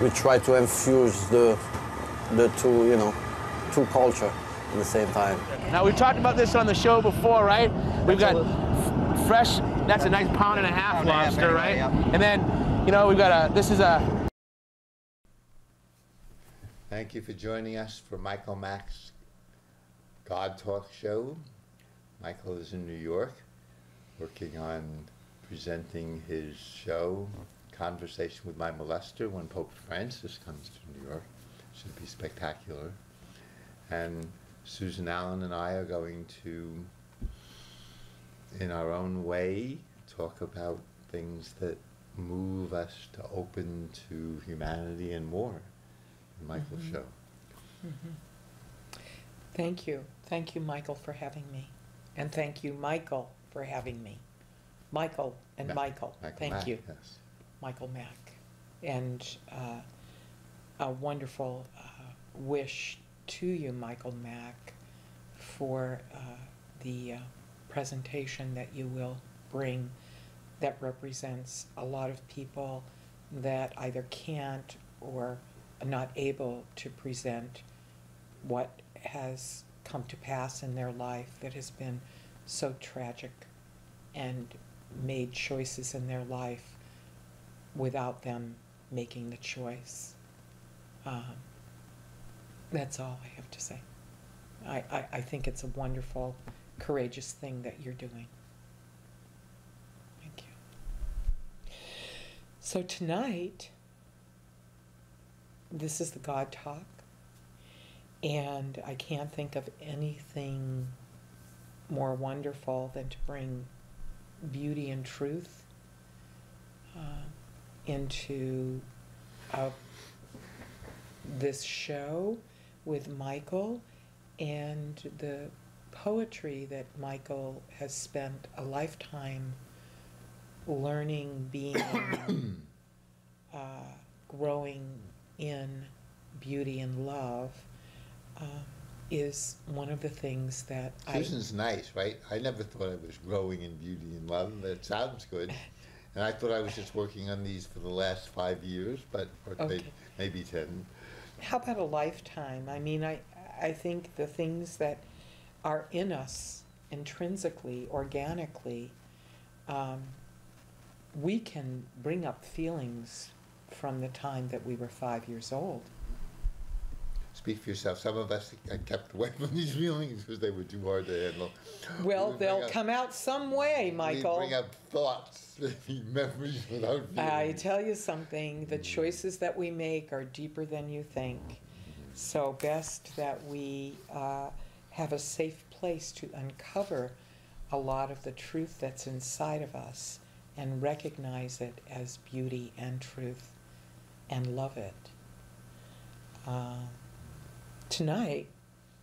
we try to infuse the two, you know, two culture at the same time. Now, we've talked about this on the show before, right? We've got fresh, that's a nice £1.5 lobster, right? Yeah. And then, you know, we've got this is a... Thank you for joining us for Michael Mack's God Talk show. Michael is in New York, working on presenting his show, Conversation with My Molester, when Pope Francis comes to New York. Should be spectacular. And Susan Allen and I are going to, in our own way, talk about things that move us to open to humanity and more in Michael's show. Thank you. Thank you, Michael, for having me. And thank you, Michael, for having me. Michael and Michael. Thank Mack, you. Yes. Michael Mack. And a wonderful wish to you, Michael Mack, for the presentation that you will bring that represents a lot of people that either can't or are not able to present what has come to pass in their life that has been so tragic, and made choices in their life without them making the choice. That's all I have to say. I think it's a wonderful, courageous thing that you're doing. Thank you. So tonight, this is the God Talk, and I can't think of anything more wonderful than to bring beauty and truth into this show with Michael, and the poetry that Michael has spent a lifetime learning, being, growing in beauty and love, is one of the things that Susan's nice, right? I never thought I was growing in beauty and love, but it sounds good. And I thought I was just working on these for the last 5 years, but or Okay. maybe 10. How about a lifetime? I mean, I think the things that are in us intrinsically, organically, we can bring up feelings from the time that we were 5 years old. Speak for yourself. Some of us kept away from these feelings because they were too hard to handle. Well, they'll come out some way, Michael. We bring up thoughts, memories without feelings. I tell you something, the choices that we make are deeper than you think. So best that we have a safe place to uncover a lot of the truth that's inside of us and recognize it as beauty and truth and love it. Tonight,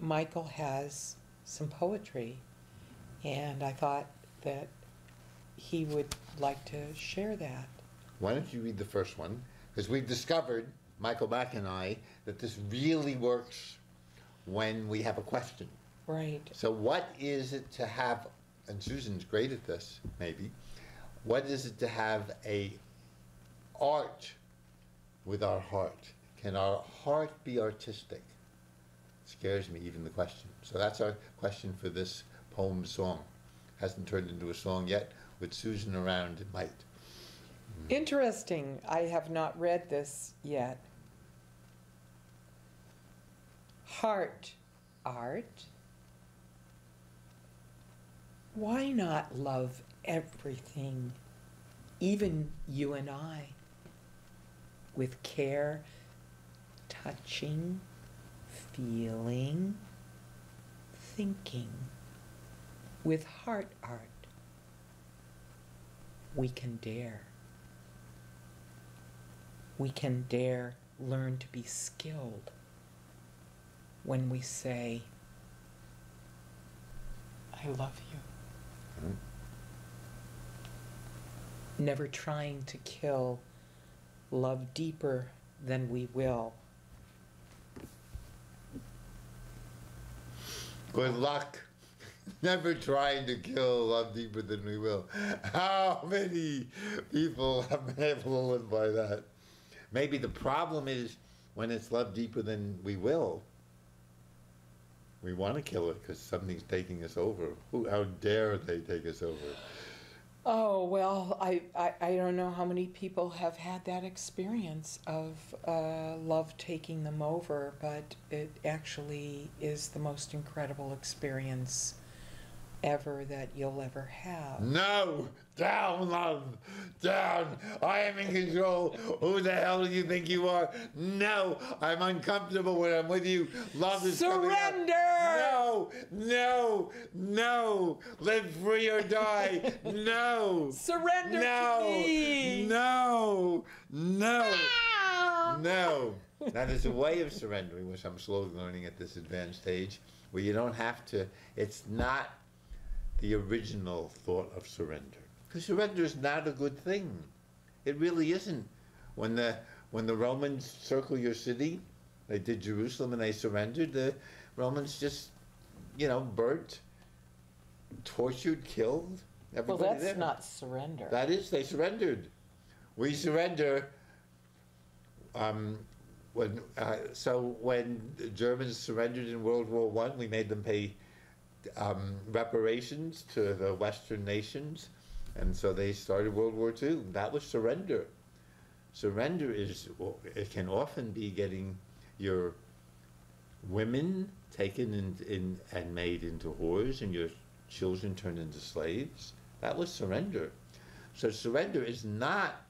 Michael has some poetry, and I thought that he would like to share that. Why don't you read the first one? Because we've discovered, Michael Mack and I, that this really works when we have a question. Right. So what is it to have, and Susan's great at this, maybe, what is it to have a art with our heart? Can our heart be artistic? Scares me, even the question. So that's our question for this poem song. Hasn't turned into a song yet. With Susan around, it might. Interesting. I have not read this yet. Heart art. Why not love everything, even you and I, with care, touching, feeling, thinking, with heart art? We can dare. We can dare learn to be skilled when we say, I love you. Never trying to kill, love deeper than we will. Good luck. Never trying to kill love deeper than we will. How many people have been able to live by that? Maybe the problem is when it's love deeper than we will. We want to kill it because something's taking us over. How dare they take us over? Oh, well, I don't know how many people have had that experience of love taking them over, but it actually is the most incredible experience ever that you'll ever have. No! Down, love! Down! I am in control. Who the hell do you think you are? No! I'm uncomfortable when I'm with you. Love is Surrender! No! No! No! Live free or die! No! Surrender No! to me! No! No! No! Now there's a way of surrendering, which I'm slowly learning at this advanced age, where you don't have to, it's not the original thought of surrender. Because surrender is not a good thing. It really isn't. When the Romans circle your city, they did Jerusalem and they surrendered, the Romans just, burnt, tortured, killed everybody. Well, that's there. not surrender. That is, they surrendered. We surrender. When the Germans surrendered in World War I, we made them pay reparations to the Western nations, and so they started World War II. That was surrender. Surrender it can often be getting your women taken and made into whores and your children turned into slaves. That was surrender. So surrender is not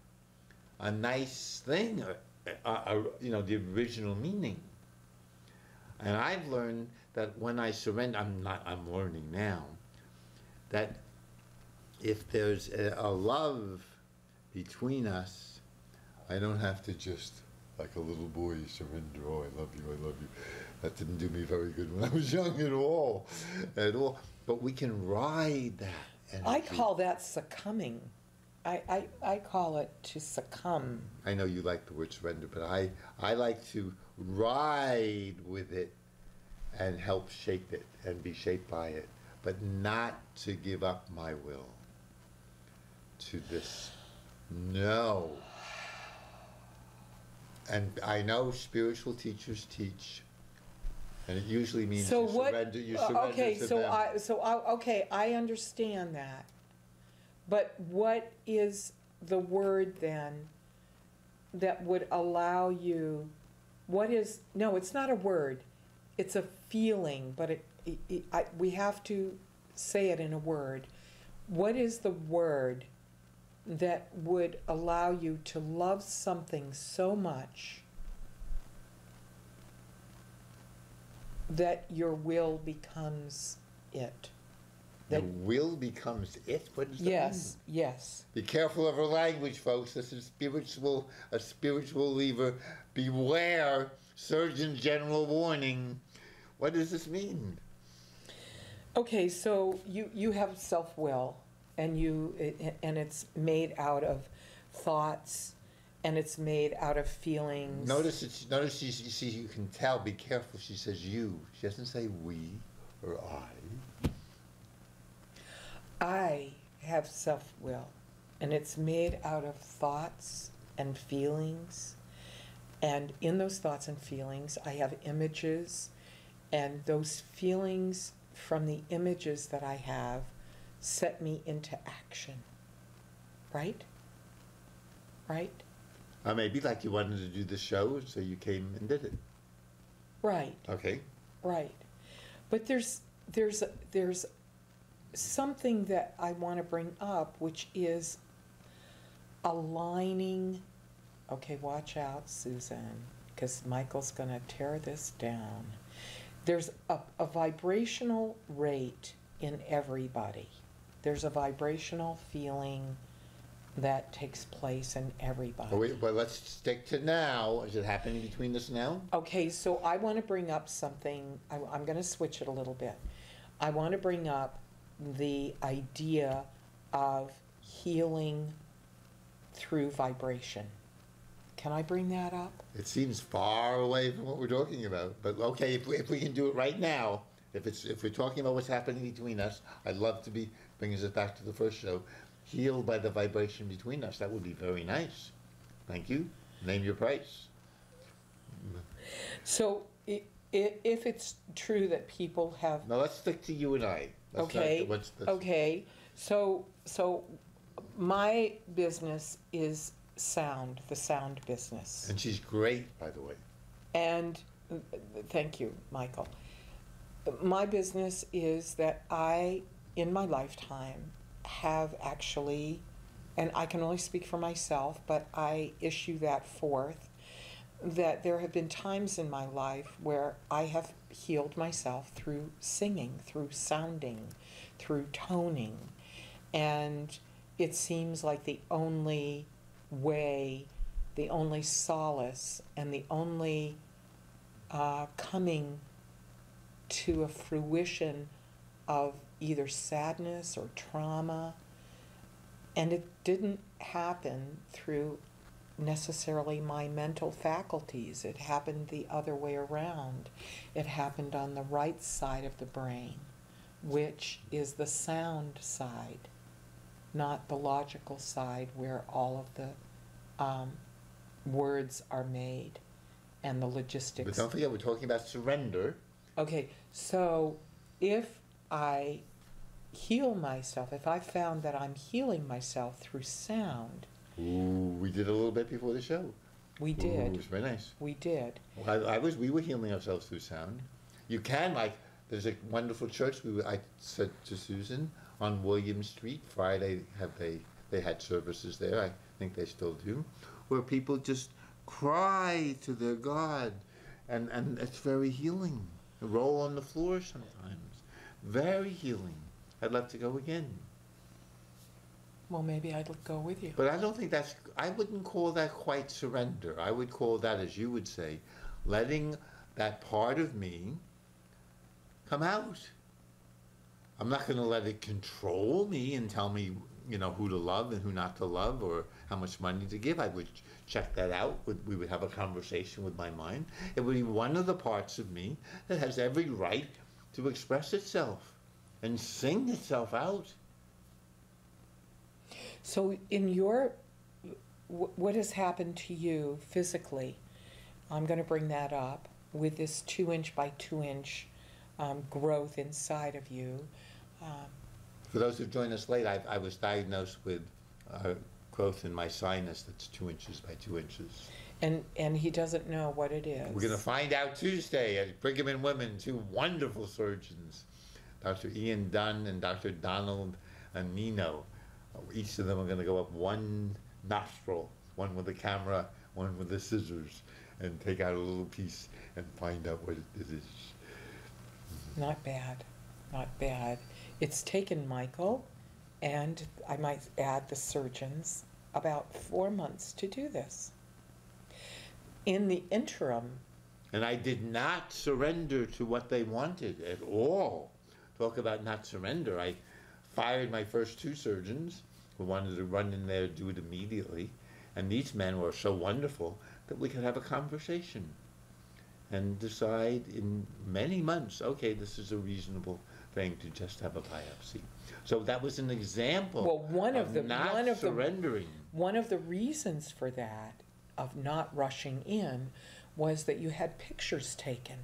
a nice thing, the original meaning. And I've learned that when I surrender, I'm learning now, that if there's a love between us, I don't have to just, like a little boy, surrender, oh, I love you, I love you. That didn't do me very good when I was young at all. But we can ride that energy. I call that succumbing. I call it to succumb. I know you like the word surrender, but I like to ride with it and help shape it and be shaped by it, but not to give up my will to this. No. And I know spiritual teachers teach, and it usually means surrender to them. Okay, I understand that. But what is the word then that would allow you, no, it's not a word, it's a feeling, but we have to say it in a word. What is the word that would allow you to love something so much that your will becomes it? The will becomes it? What does that mean? Yes. Be careful of our language, folks. This is a spiritual lever. Beware, Surgeon General warning. What does this mean? Okay, so you have self-will, and it's made out of thoughts, and it's made out of feelings. Notice you can tell. Be careful. She says you. She doesn't say we or I. I have self-will, and it's made out of thoughts and feelings, and in those thoughts and feelings I have images, and those feelings from the images that I have set me into action. Right? Maybe like you wanted to do the show, so you came and did it. Right. Okay. Right. But there's something that I want to bring up, which is aligning. Okay, watch out, Susan, because Michael's going to tear this down. There's a vibrational rate in everybody. There's a vibrational feeling that takes place in everybody. Well, let's stick to now. Is it happening between us now? Okay, so I want to bring up something. I'm going to switch it a little bit. I want to bring up the idea of healing through vibration. Can I bring that up? It seems far away from what we're talking about, but okay, if we can do it right now, if we're talking about what's happening between us, I'd love to be bringing us back to the first show, healed by the vibration between us. That would be very nice. Thank you. Name your price. So if it's true that people have, Now let's stick to you and I. okay, okay, so my business is sound, the sound business. And she's great, by the way. And thank you, Michael. My business is that I, in my lifetime, have actually, and I can only speak for myself, but I issue that forth, that there have been times in my life where I have healed myself through singing, through sounding, through toning. And it seems like the only way, the only solace, and the only coming to a fruition of either sadness or trauma. And it didn't happen through necessarily my mental faculties. It happened the other way around. It happened on the right side of the brain, which is the sound side, not the logical side where all of the words are made and the logistics. But don't forget, we're talking about surrender. Okay, so if I heal myself, if I found that I'm healing myself through sound. Ooh, we did a little bit before the show. We Ooh, did. it was very nice. We did. Well, we were healing ourselves through sound. You can, like, there's a wonderful church, I said to Susan, on William Street, Friday they had services there, I think they still do, where people just cry to their God, and it's very healing. Roll on the floor sometimes. Very healing. I'd love to go again. Well, maybe I'd go with you. But I don't think I wouldn't call that quite surrender. I would call that, as you would say, letting that part of me come out. I'm not going to let it control me and tell me, who to love and who not to love or how much money to give. I would check that out. We would have a conversation with my mind. It would be one of the parts of me that has every right to express itself and sing itself out. So in what has happened to you physically, I'm going to bring that up, with this 2-inch by 2-inch growth inside of you. For those who joined us late, I was diagnosed with growth in my sinus that's 2 inches by 2 inches. And he doesn't know what it is. We're going to find out Tuesday at Brigham and Women, 2 wonderful surgeons, Dr. Ian Dunn and Dr. Donald Nino. Each of them are going to go up one nostril, one with a camera, one with the scissors, and take out a little piece and find out what it is. Not bad, not bad. It's taken Michael, and I might add the surgeons, about 4 months to do this. In the interim... And I did not surrender to what they wanted at all. Talk about not surrender. I fired my first 2 surgeons who wanted to run in there and do it immediately. And these men were so wonderful that we could have a conversation and decide in many months, okay, this is a reasonable thing to just have a biopsy. So that was an example of not surrendering. One of the reasons for that, of not rushing in, was that you had pictures taken.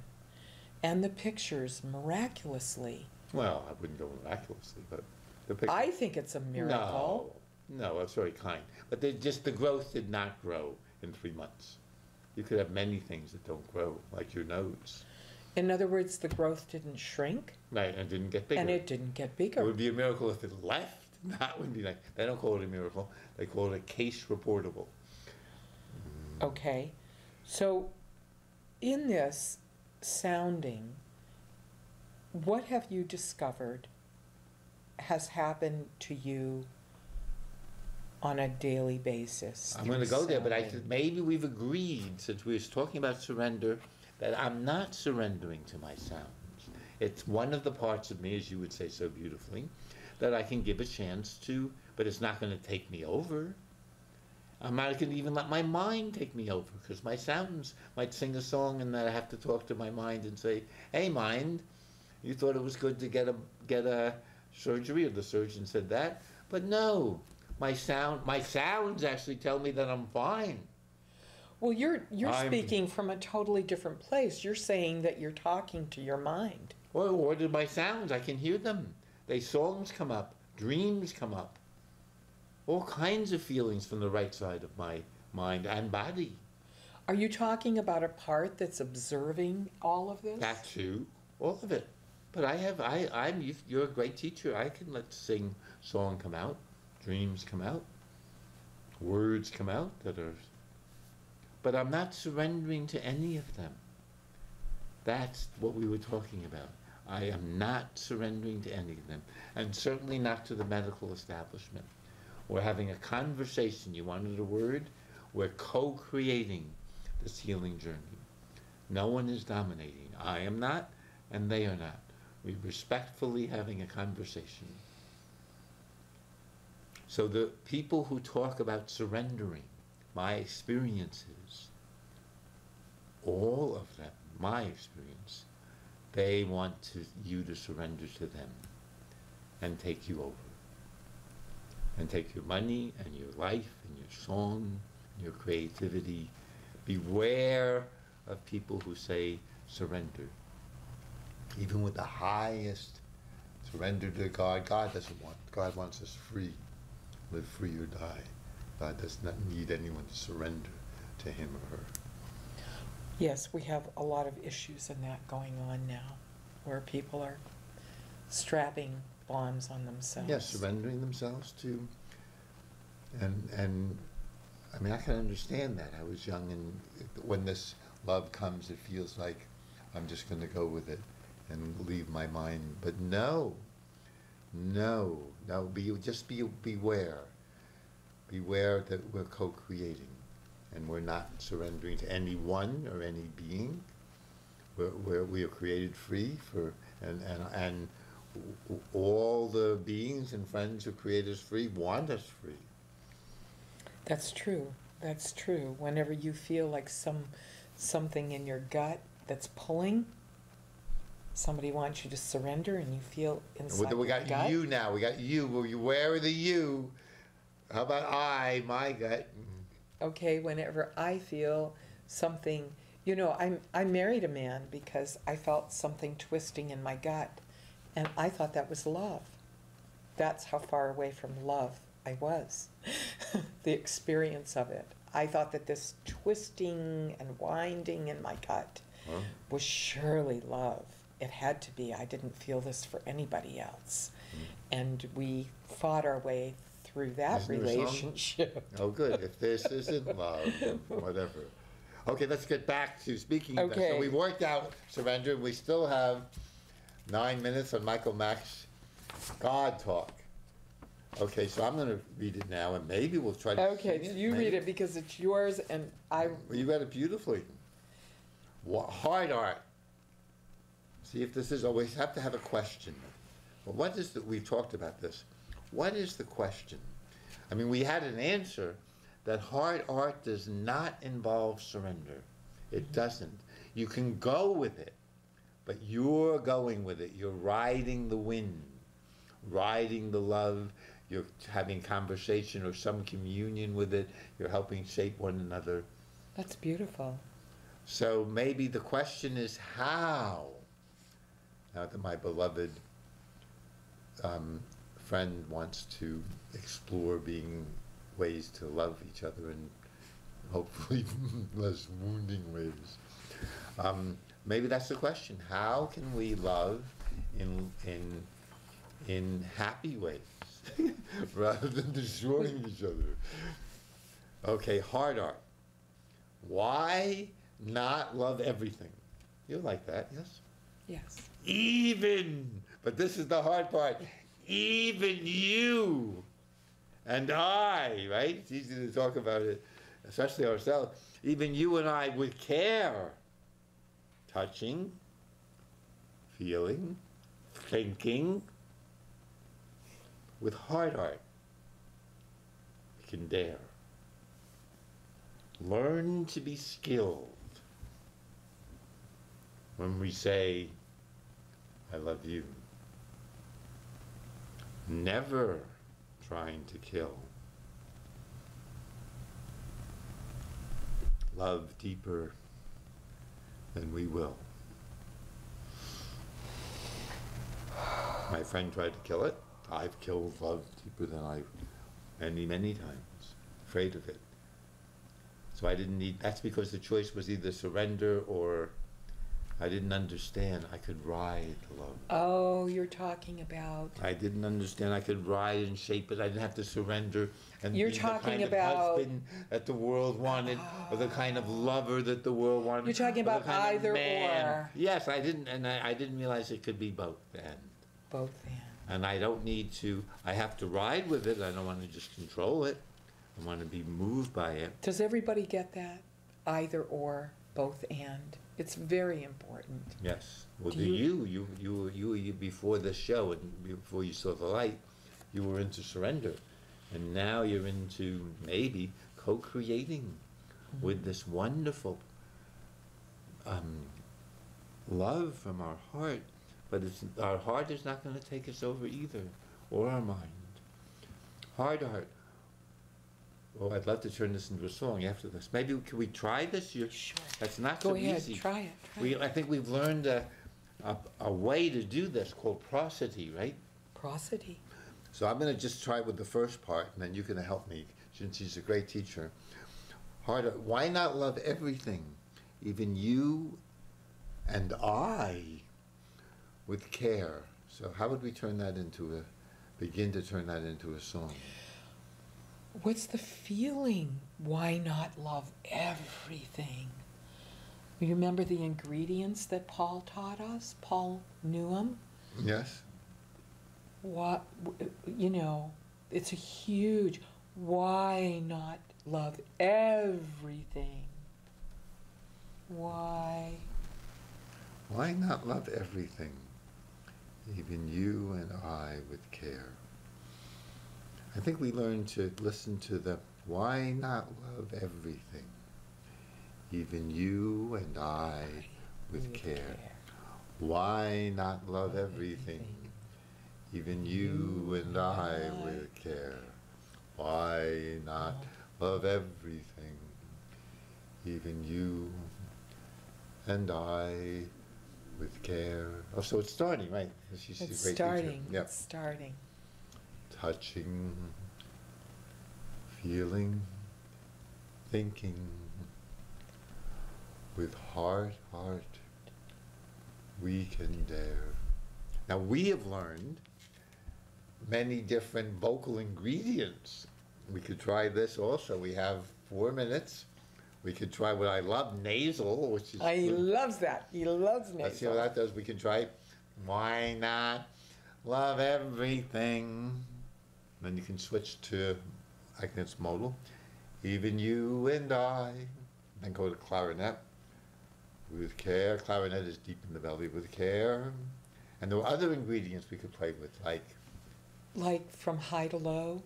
And the pictures miraculously... Well, I wouldn't go miraculously, but the pictures... I think it's a miracle. No, that's very kind. But the growth did not grow in 3 months. You could have many things that don't grow, like your nose. In other words, the growth didn't shrink. Right, and didn't get bigger. And it didn't get bigger. It would be a miracle if it left. That would be like, they don't call it a miracle. They call it a case reportable. Okay. So, in this sounding, what have you discovered has happened to you on a daily basis? I'm going to go there, but maybe we've agreed, since we were talking about surrender, that I'm not surrendering to my sounds. It's one of the parts of me, as you would say so beautifully, that I can give a chance to, but it's not going to take me over. I'm not going to even let my mind take me over, because my sounds might sing a song and then I have to talk to my mind and say, hey mind, you thought it was good to get a surgery, or the surgeon said that, but no, my sounds actually tell me that I'm fine. Well, you're I'm- speaking from a totally different place. You're saying that you're talking to your mind. Well, what are my sounds? I can hear them. Songs come up, dreams come up, all kinds of feelings from the right side of my mind and body. Are you talking about a part that's observing all of this? That too, all of it. But you're a great teacher. I can let song come out, dreams come out, words come out but I'm not surrendering to any of them. That's what we were talking about. I am not surrendering to any of them, and certainly not to the medical establishment. We're having a conversation. You wanted a word? We're co-creating this healing journey. No one is dominating. I am not, and they are not. We're respectfully having a conversation. So the people who talk about surrendering, my experiences, all of them, my experience, they want you to surrender to them and take you over. And take your money and your life and your song and your creativity. Beware of people who say surrender. Even with the highest surrender to God, God wants us free. Live free or die. God does not need anyone to surrender to him or her. Yes, we have a lot of issues in that going on now, where people are strapping bombs on themselves. Yes, surrendering themselves to, and I mean, I can understand that. I was young, and when this love comes, it feels like I'm just going to go with it and leave my mind. But no, beware. Beware that we're co-creating, and we're not surrendering to anyone or any being. We are created free and all the beings and friends who create us free want us free. That's true. That's true. Whenever you feel like something in your gut that's pulling, somebody wants you to surrender, and you feel inside We got your gut. you now. We got you. Where are the you? How about my gut? Okay, whenever I feel something, I married a man because I felt something twisting in my gut, and I thought that was love. That's how far away from love I was. The experience of it. I thought that this twisting and winding in my gut was surely love. It had to be. I didn't feel this for anybody else. And we fought our way through that Isn't there a song? relationship. Oh, good. If this isn't love, whatever. Okay, let's get back to speaking of that. Okay. So we've worked out surrender. We still have 9 minutes on Michael Mack's God Talk. Okay, so I'm going to read it now, and maybe we'll try to Okay, sing you maybe. read it because it's yours, and Well, you read it beautifully. Hard art. See if this is always have to have a question. Well, what is we've talked about this. What is the question? I mean, we had an answer that hard art does not involve surrender. It doesn't. You can go with it, but you're going with it. You're riding the wind, riding the love. You're having conversation or some communion with it. You're helping shape one another. that's beautiful. So maybe the question is how? Now that my beloved friend wants to explore being ways to love each other in hopefully less wounding ways. Maybe that's the question. How can we love in happy ways rather than destroying each other? Okay, hard art. Why not love everything? You like that, yes? Yes. Even, but this is the hard part, even you and I, right? It's easy to talk about it, especially ourselves. Even you and I with care, touching, feeling, thinking, with hard art, we can dare. Learn to be skilled when we say, I love you. Never trying to kill. love deeper than we will. My friend tried to kill it. I've killed love deeper than many times, afraid of it. So I didn't need, that's because the choice was either surrender or I didn't understand I could ride love. Oh, you're talking about... I didn't understand I could ride and shape it. I didn't have to surrender and You're be the talking kind about... of husband that the world wanted, or the kind of lover that the world wanted. You're talking or the about kind of either man. or. Yes, I didn't, and I didn't realize it could be both then. Both ends. And I don't need to, I have to ride with it. I don't want to just control it. I want to be moved by it. Does everybody get that? Either or, both and. It's very important. Yes. Well, Do you before the show and before you saw the light, you were into surrender. And now you're into maybe co-creating with this wonderful love from our heart. But our heart is not going to take us over either, or our mind. Heart. Well, I'd love to turn this into a song after this. Maybe can we try this? Sure. That's not Go so ahead, easy. try it. I think we've learned a way to do this called prosody, right? Prosody. So I'm going to just try with the first part, and then you're going to help me, since she's a great teacher. Heart, why not love everything, even you and I, with care? So how would we begin to turn that into a song? What's the feeling? Why not love everything? You remember the ingredients that Paul taught us? Paul knew them? Yes. What, it's a huge, why not love everything? Why? Why not love everything, even you and I with care? I think we learn to listen to the why not love everything, even you and I with care. Why not love everything, even you and I with care? Why not love everything, even you and I with care? Oh, so it's starting, right? She's It's a great starting. teacher. Yep. It's starting. Touching, feeling, thinking, with heart, we can dare. Now we have learned many different vocal ingredients. We could try this also. We have 4 minutes. We could try what I love, nasal, which is He good. loves that. He loves nasal. Let's see how that does. We can try, why not love everything? Then you can switch to, I think it's modal. Even you and I. Then go to clarinet. With care. Clarinet is deep in the belly with care. And there are other ingredients we could play with, Like from high to low?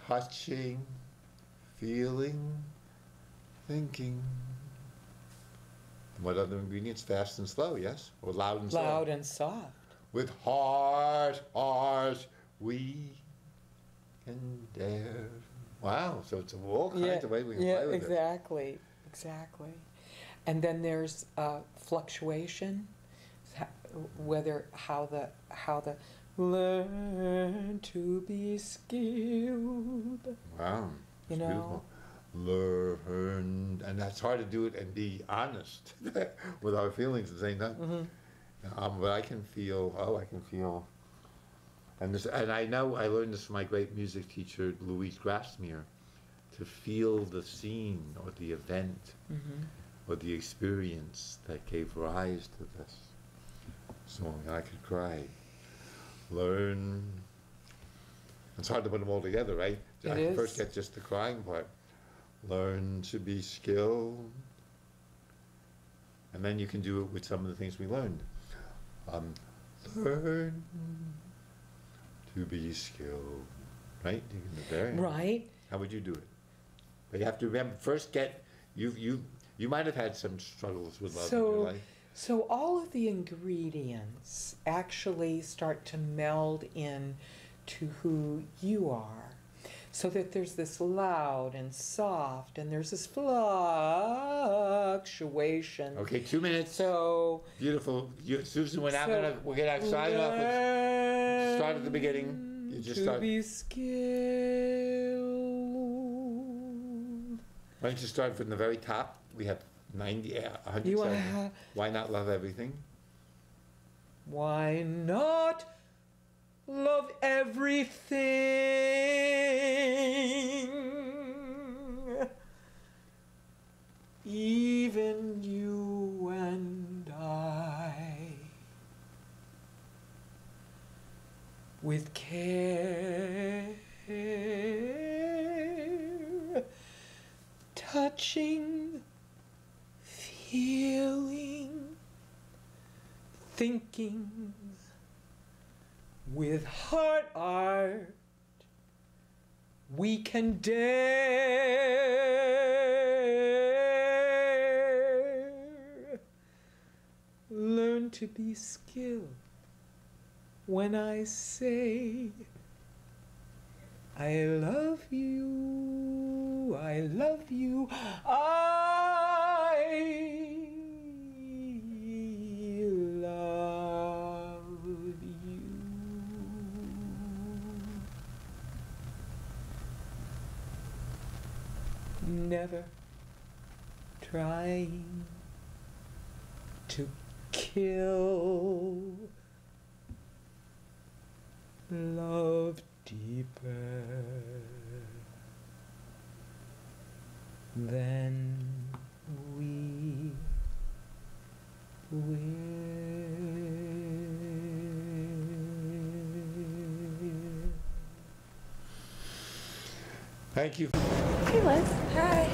touching, feeling, thinking. And what other ingredients? Fast and slow, yes? Or loud and soft? Loud and soft. With heart, we can dare. Wow, so it's all kinds of ways we can play with exactly. And then there's fluctuation, how the learn to be skilled. it. Wow, You it's know? beautiful. Learn, and that's hard to do it and be honest with our feelings and saying that. But I can feel, and I know I learned this from my great music teacher, Louise Grassmere, to feel the scene or the event or the experience that gave rise to this song. And I could cry. Learn. It's hard to put them all together, right? It I is. first get just the crying part. Learn to be skilled. And then you can do it with some of the things we learned. Learn to be skilled. Right? You can do that. Right. How would you do it? But you have to remember, first you might have had some struggles with love in your life. So all of the ingredients actually start to meld in to who you are. So that there's this loud and soft, and there's this fluctuation. Okay, 2 minutes. So Beautiful. Susan, we're So gonna sign off. Let's start at the beginning. You just to start. be skilled. Why don't you start from the very top? We have 90, 100 You seconds. have- Why not love everything? Why not love everything? Even you and I. With care, touching, feeling, thinking, with heart art, we can dare learn to be skilled. When I say, I love you, I love you, I love you. Never trying to kill. Love deeper than we will. Thank you. Hey, Liz. Hi.